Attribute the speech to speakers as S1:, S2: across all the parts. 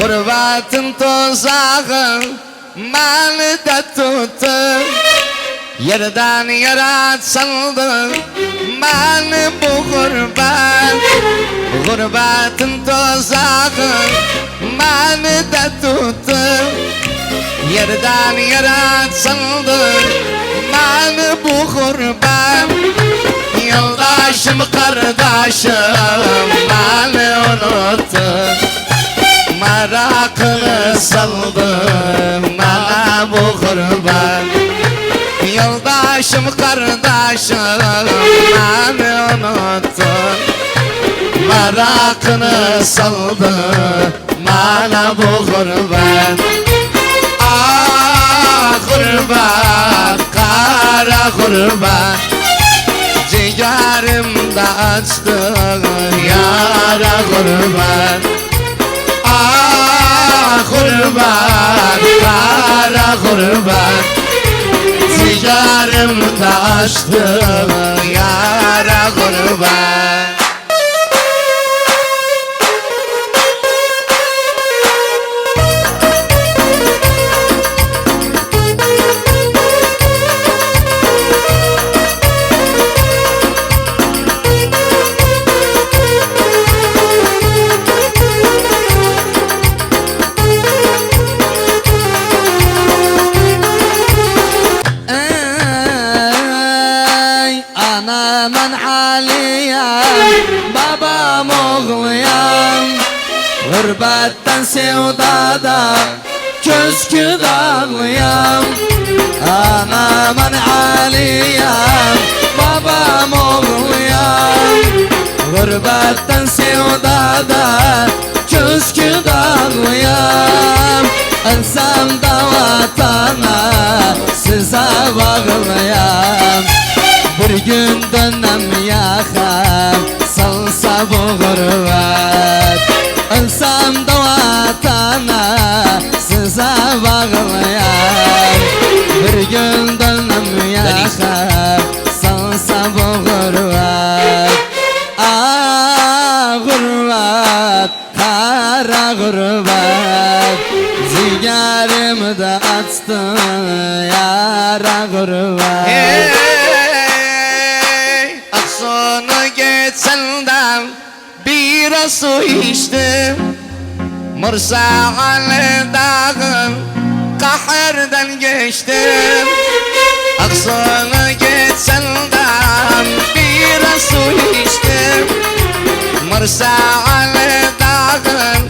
S1: Gurbetin tuzağı beni de tuttu. Yerden yere saldı beni bu gurbet. Gurbetin tuzağı beni de tuttu. Yerden yere saldı beni bu gurbet. Yoldaşım kardeşim beni unuttu. Merakını saldı bana bu gurbet. Yoldaşım kardeşim beni unuttu. Merakını saldı bana bu gurbet. Ah gurbet, kara gurbet. Ciğerimde açtı yara gurbet. Ah gurbet, kara gurbet. Ciğerimde açtı yara gurbet.
S2: Anamın haliyem, babam oğluyam. Gurbetten sevdada köskü dağlıyam. Anamın haliyem, babam oğluyam. Gurbetten sevdada köskü dağlıyam. Ölsem da vatana size bağlıyam. Bir gün dönem yakam salsa bu gurbet. Ölsem de vatana size bağlıyam. Bir gün dönem yakam salsa bu gurbet. Ah gurbet, kara gurbet. Ciğerimde açtı yara gurbet.
S1: Aksonu geçenden biraz su içtim. Mursa'lı dağın kahırdan geçtim. Aksonu geçenden biraz su içtim. Mursa'lı dağın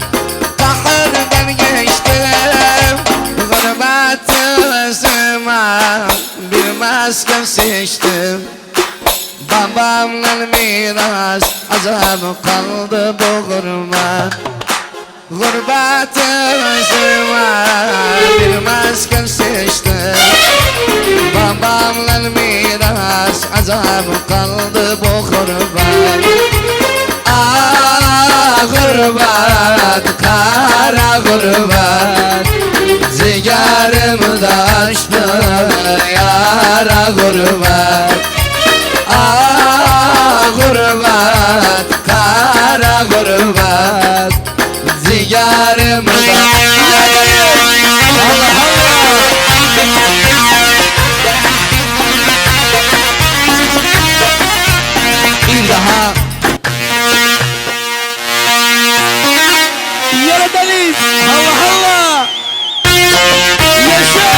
S1: kahırdan geçtim. Gurbeti özüme bir mesken seçtim. Babamla miras azam kaldı bu gurbet. Gurbeti özüme bir mesken seçtim. Babamla miras azam kaldı bu gurbet. Ah gurbet, kara gurbet. Ciğerimde açtı yara gurbet. Ah gurbet, kara gurbet. Ciğerimde Allah Allah. Bir daha
S2: Yaradaniz Allah Allah. Yaşa.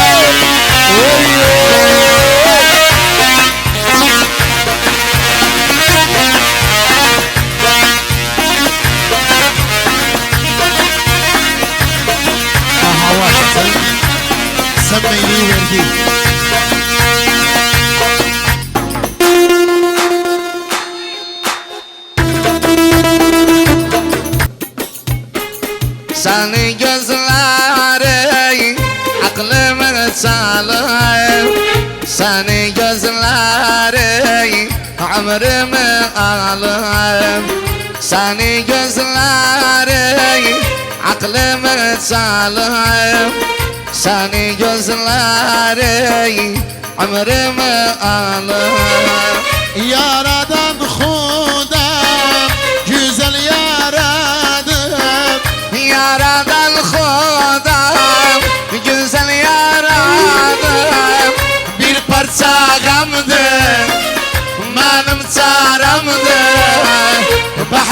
S3: Sevmeyi verdi.
S1: Seni gözleri aklımı çalır. Seni gözleri ömrümü alır. Seni gözleri aklımı çalır. Seni gözleri ömrümü alır.
S3: Yaradan Huda güzel yaradım.
S1: Yaradan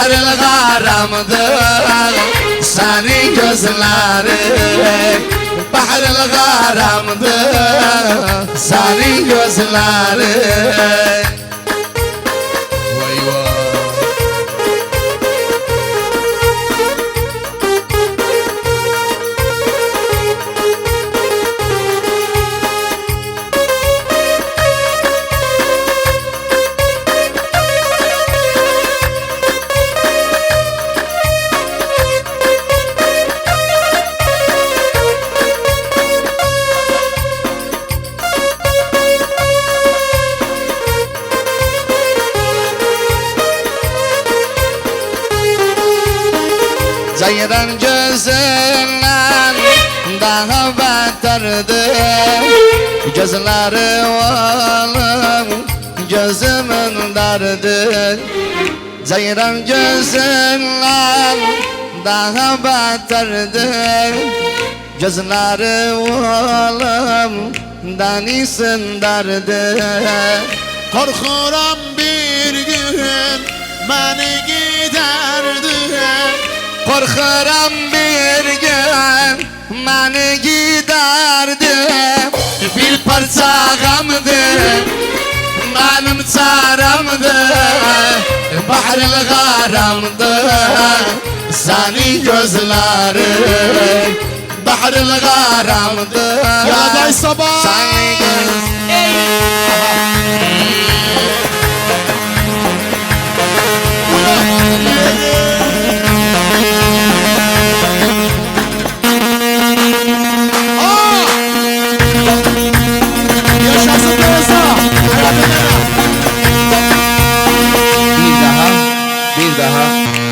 S1: Bahril garamdır senin gözlerin Bahril garamdır senin gözlerin Vay vay Ceyran gözünden daha beterdir Gözleri oğlum gözümün derdi Ceyran gözünden daha beterdir Gözleri oğlum denisin derdi
S3: Korkuram bir gün beni giderdi
S1: Korkuram bir gün beni giderdi Bir parça gamdır benim çaremdir Bahril garamdır senin gözlerin Bahril garamdır
S3: Ya day sabah
S1: senin
S3: Yaşasın Teresa
S2: Bir daha.